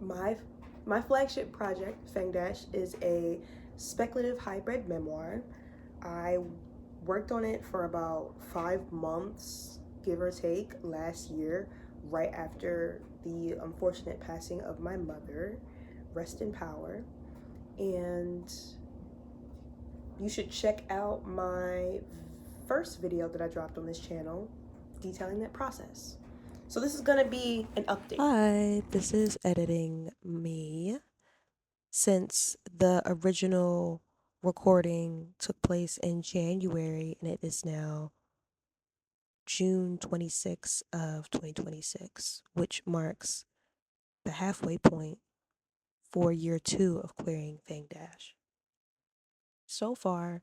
My my flagship project, FangDash, is a speculative hybrid memoir. I worked on it for about 5 months, give or take, last year, right after the unfortunate passing of my mother. Rest in power. And you should check out my first video that I dropped on this channel detailing that process. So this is gonna be an update. Hi, this is editing me. Since the original recording took place in January and it is now June 26th of 2026, which marks the halfway point for year 2 of querying FangDash. So far,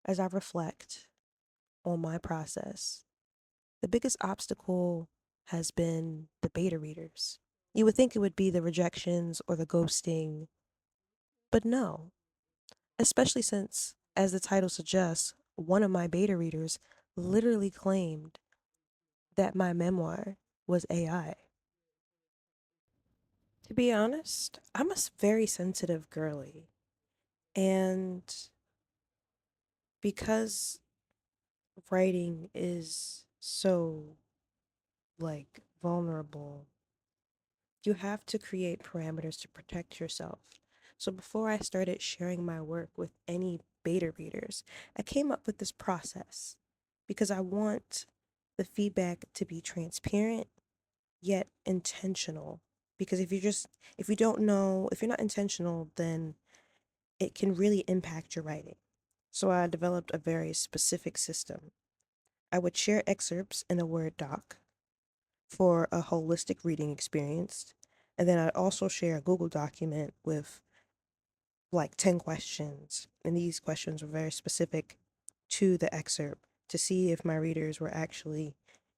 as I reflect on my process, the biggest obstacle has been the beta readers. You would think it would be the rejections or the ghosting, but no. Especially since, as the title suggests, one of my beta readers literally claimed that my memoir was AI. To be honest, I'm a very sensitive girly. And because writing is so, vulnerable, you have to create parameters to protect yourself. So before I started sharing my work with any beta readers, I came up with this process because I want the feedback to be transparent yet intentional. Because if you don't know, if you're not intentional, then it can really impact your writing. So I developed a very specific system. I would share excerpts in a Word doc for a holistic reading experience. And then I'd also share a Google document with like 10 questions. And these questions were very specific to the excerpt to see if my readers were actually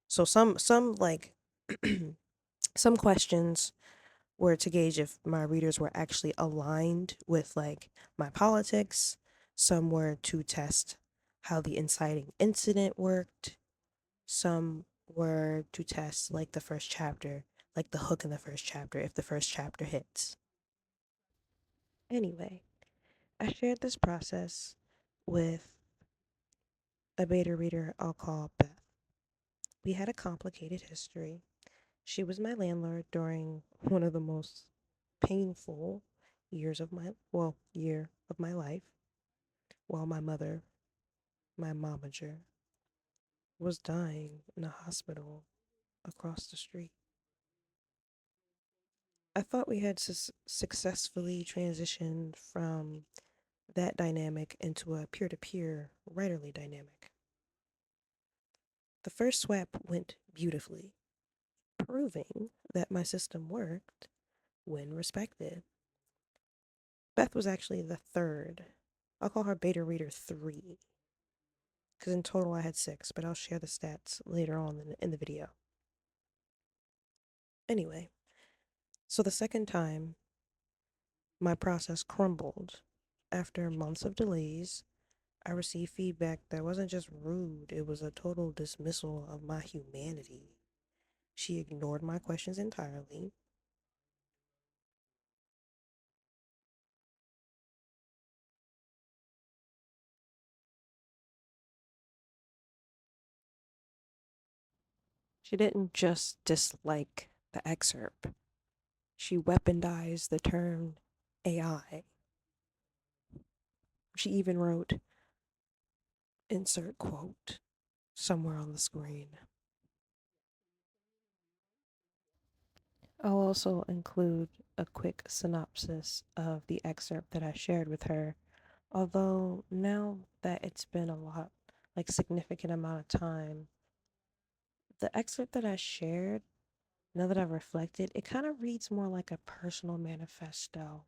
so some like some questions were to gauge if my readers were actually aligned with like my politics. Some were to test how the inciting incident worked. Some were to test like the first chapter, like the hook in the first chapter, if the first chapter hits. Anyway, I shared this process with a beta reader I'll call Beth. We had a complicated history. She was my landlord during one of the most painful year of my life, while my mother, my momager, was dying in a hospital across the street. I thought we had successfully transitioned from that dynamic into a peer to peer writerly dynamic. The first swap went beautifully, proving that my system worked when respected. Beth was actually the third. I'll call her beta reader 3, because in total I had 6, but I'll share the stats later on in the video. Anyway, so the second time, my process crumbled. After months of delays, I received feedback that wasn't just rude, it was a total dismissal of my humanity. She ignored my questions entirely. She didn't just dislike the excerpt, she weaponized the term AI. She even wrote, insert quote, somewhere on the screen. I'll also include a quick synopsis of the excerpt that I shared with her. Although now that it's been a lot, like significant amount of time, the excerpt that I shared, now that I've reflected, it kind of reads more like a personal manifesto.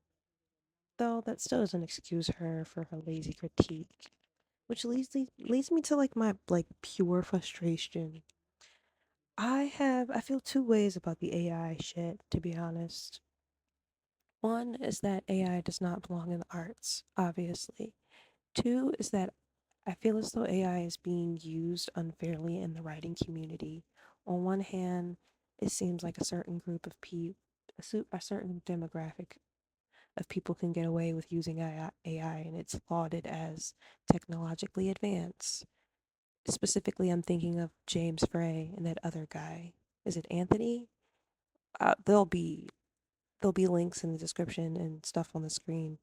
Though that still doesn't excuse her for her lazy critique, which leads me to like my like pure frustration. I feel two ways about the AI shit, to be honest. One is that AI does not belong in the arts, obviously. Two is that I feel as though AI is being used unfairly in the writing community. On one hand, it seems like a certain group of a certain demographic of people can get away with using AI, and it's lauded as technologically advanced. Specifically, I'm thinking of James Frey and that other guy. Is it Anthony? There'll be links in the description and stuff on the screen.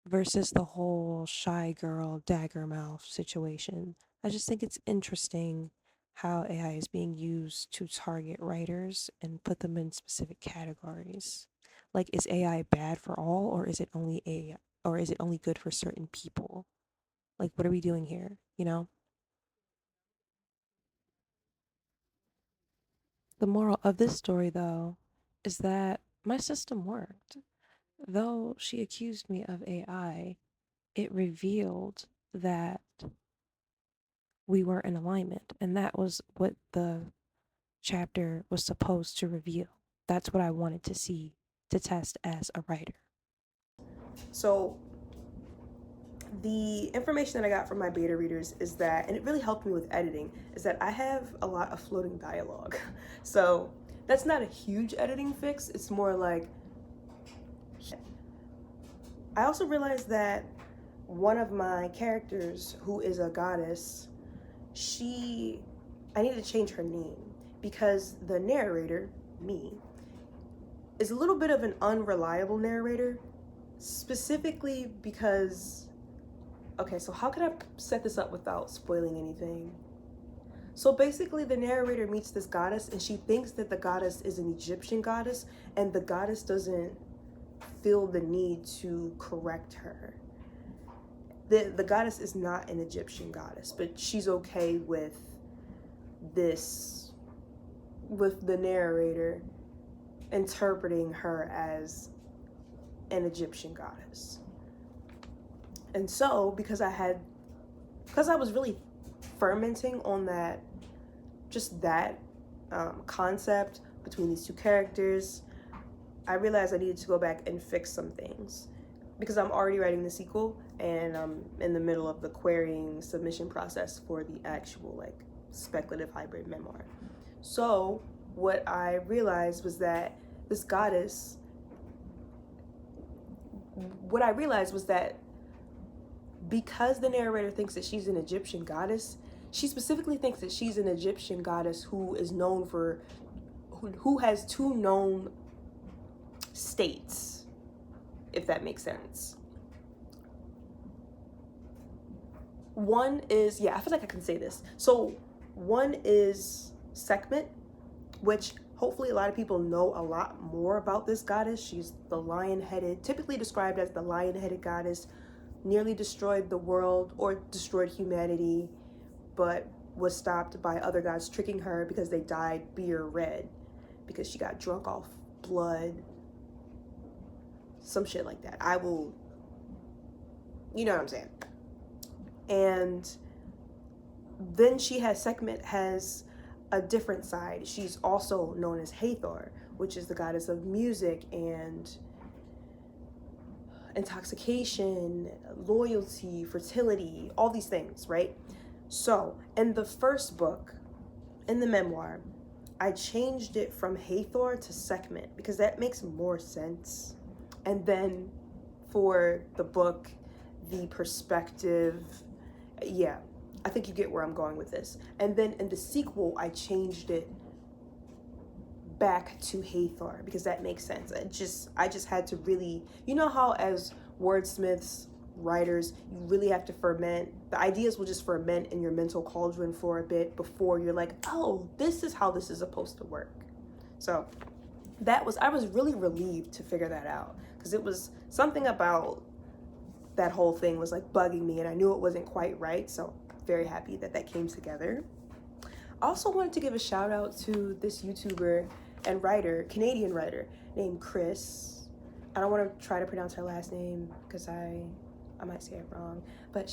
Versus the whole shy girl dagger mouth situation. I just think it's interesting how AI is being used to target writers and put them in specific categories. Like, is AI bad for all, or is it only or is it only good for certain people? Like, what are we doing here? You know? The moral of this story, though, is that my system worked. Though she accused me of AI, it revealed that we were in alignment. And that was what the chapter was supposed to reveal. That's what I wanted to see to test as a writer. So the information that I got from my beta readers is that, and it really helped me with editing, is that I have a lot of floating dialogue. So that's not a huge editing fix. It's more like, I also realized that one of my characters, who is a goddess, I need to change her name because the narrator, me, is a little bit of an unreliable narrator, specifically because, okay, so how can I set this up without spoiling anything? So basically the narrator meets this goddess and she thinks that the goddess is an Egyptian goddess, and the goddess doesn't feel the need to correct her. The goddess is not an Egyptian goddess, but she's okay with this, with the narrator interpreting her as an Egyptian goddess. And so because I was really fermenting on that, just that concept between these two characters, I realized I needed to go back and fix some things because I'm already writing the sequel and I'm in the middle of the querying submission process for the actual like speculative hybrid memoir. So what I realized was that this goddess, because the narrator thinks that she's an Egyptian goddess, she specifically thinks that she's an Egyptian goddess who is known for, who has two known states, if that makes sense. One is, yeah, I feel like I can say this. So one is Sekhmet, which hopefully a lot of people know a lot more about this goddess. She's the lion-headed, typically described as the lion-headed goddess, nearly destroyed the world or destroyed humanity, but was stopped by other gods tricking her because they dyed beer red because she got drunk off blood, some shit like that. You know what I'm saying. And then Sekhmet has a different side. She's also known as Hathor, which is the goddess of music and intoxication, loyalty, fertility, all these things, right? So in the first book, in the memoir, I changed it from Hathor to Sekhmet because that makes more sense. And then for the book, the perspective, yeah, I think you get where I'm going with this. And then in the sequel, I changed it back to Hathor because that makes sense. I just had to really, you know how as wordsmiths, writers, you really have to ferment. The ideas will just ferment in your mental cauldron for a bit before you're like, oh, this is how this is supposed to work. So I was really relieved to figure that out because it was something about that whole thing was like bugging me and I knew it wasn't quite right. So very happy that that came together. I also wanted to give a shout out to this YouTuber and writer, Canadian writer named Chris. I don't want to try to pronounce her last name because I might say it wrong, but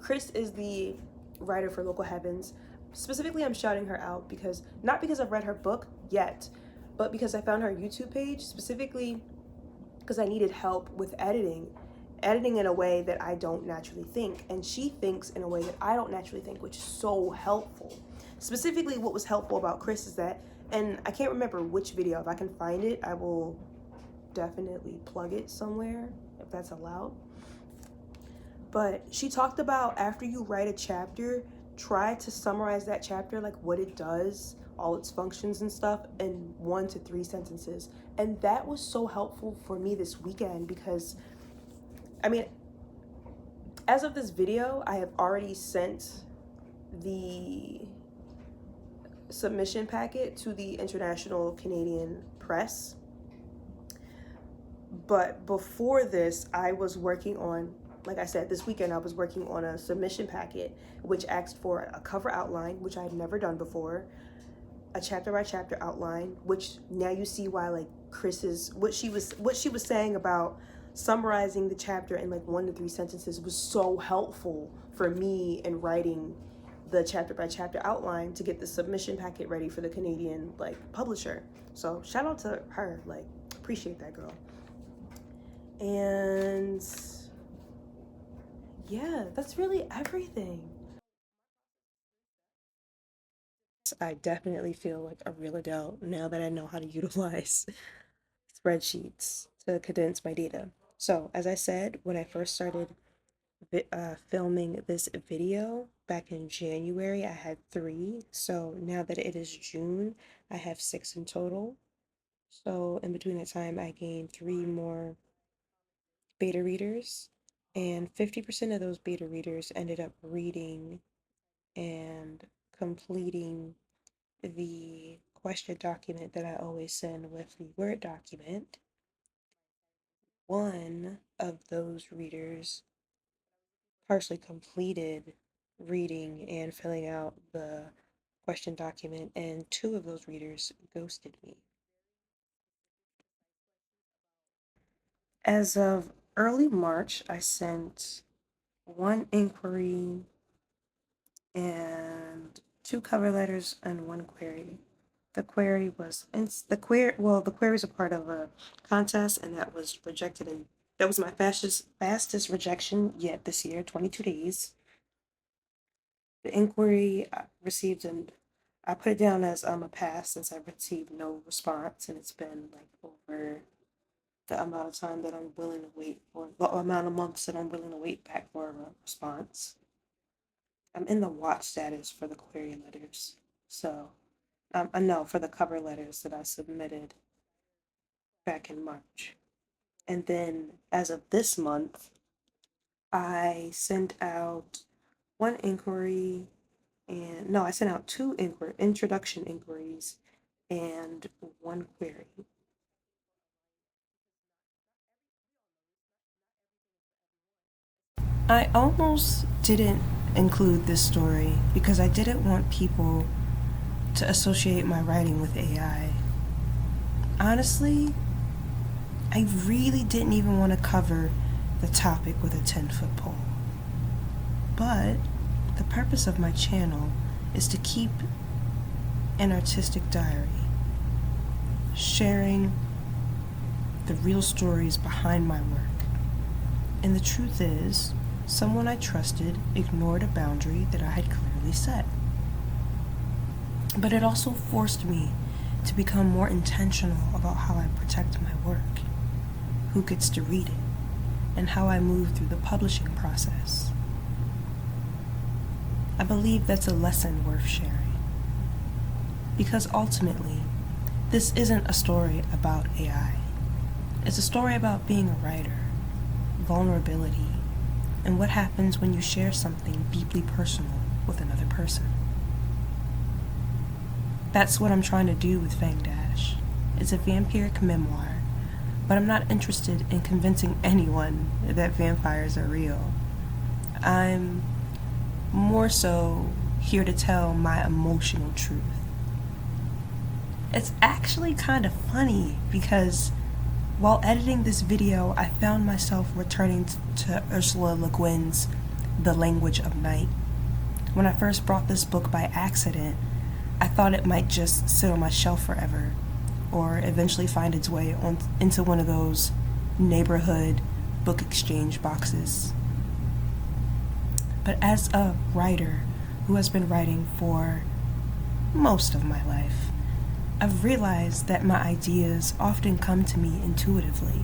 Chris is the writer for Local Heavens. Specifically, I'm shouting her out because, not because I've read her book yet, but because I found her YouTube page, specifically because I needed help with editing in a way that I don't naturally think, and she thinks in a way that I don't naturally think, which is so helpful. Specifically, what was helpful about Chris is that And I can't remember which video. If I can find it, I will definitely plug it somewhere if that's allowed. But she talked about after you write a chapter, try to summarize that chapter, like what it does, all its functions and stuff, in 1 to 3 sentences. And that was so helpful for me this weekend because, I mean, as of this video, I have already sent the submission packet to the International Canadian Press. But before this, I was working on, like I said, this weekend I was working on a submission packet which asked for a cover outline, which I had never done before, a chapter by chapter outline, which now you see why like Chris's what she was saying about summarizing the chapter in like 1 to 3 sentences was so helpful for me in writing the chapter by chapter outline to get the submission packet ready for the Canadian like publisher. So shout out to her, like appreciate that girl. And yeah, that's really everything. I definitely feel like a real adult now that I know how to utilize spreadsheets to condense my data. So, as I said, when I first started filming this video back in January, I had 3. So now that it is June, I have 6 in total. So in between that time, I gained 3 more beta readers, and 50% of those beta readers ended up reading and completing the question document that I always send with the Word document. One of those readers partially completed reading and filling out the question document, and 2 of those readers ghosted me. As of early March, I sent 1 inquiry and 2 cover letters and 1 query. The query was the query is a part of a contest, and that was rejected, and that was my fastest rejection yet this year, 22 days. The inquiry received, and I put it down as a pass since I received no response, and it's been like over the amount of time that I'm willing to wait for, the amount of months that I'm willing to wait back for a response. I'm in the watch status for the query letters, so no, for the cover letters that I submitted back in March. And then as of this month, I sent out 1 inquiry, and no, I sent out 2 introduction inquiries and 1 query. I almost didn't include this story because I didn't want people to associate my writing with AI. Honestly, I really didn't even want to cover the topic with a 10-foot pole. But the purpose of my channel is to keep an artistic diary, sharing the real stories behind my work. And the truth is, someone I trusted ignored a boundary that I had clearly set. But it also forced me to become more intentional about how I protect my work, who gets to read it, and how I move through the publishing process. I believe that's a lesson worth sharing. Because ultimately, this isn't a story about AI. It's a story about being a writer, vulnerability, and what happens when you share something deeply personal with another person. That's what I'm trying to do with FangDash. It's a vampiric memoir, but I'm not interested in convincing anyone that vampires are real. I'm more so here to tell my emotional truth. It's actually kind of funny because while editing this video, I found myself returning to Ursula Le Guin's The Language of Night. When I first brought this book by accident, I thought it might just sit on my shelf forever, or eventually find its way into one of those neighborhood book exchange boxes. But as a writer who has been writing for most of my life, I've realized that my ideas often come to me intuitively.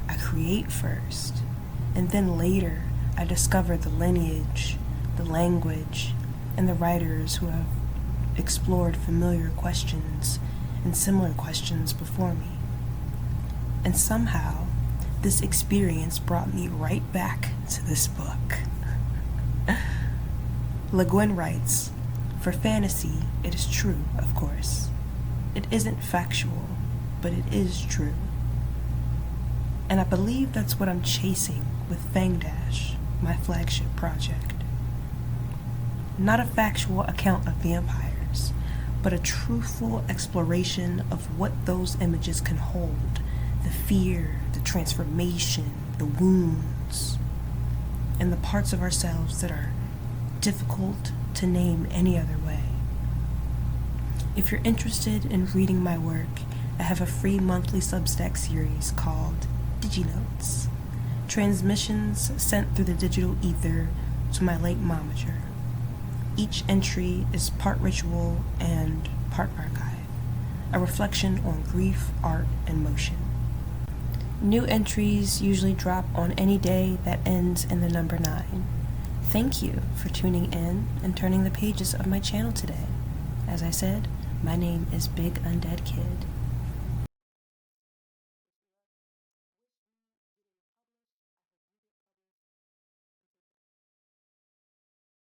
I create first, and then later I discover the lineage, the language, and the writers who have explored familiar questions and similar questions before me. And somehow, this experience brought me right back to this book. Le Guin writes, "For fantasy, it is true, of course. It isn't factual, but it is true." And I believe that's what I'm chasing with FangDash, my flagship project. Not a factual account of vampires, but a truthful exploration of what those images can hold, the fear, the transformation, the wounds, and the parts of ourselves that are difficult to name any other way. If you're interested in reading my work, I have a free monthly Substack series called DigiNotes, transmissions sent through the digital ether to my late momager. Each entry is part ritual and part archive, a reflection on grief, art, and motion. New entries usually drop on any day that ends in the number 9. Thank you for tuning in and turning the pages of my channel today. As I said, my name is Big Undead Kid.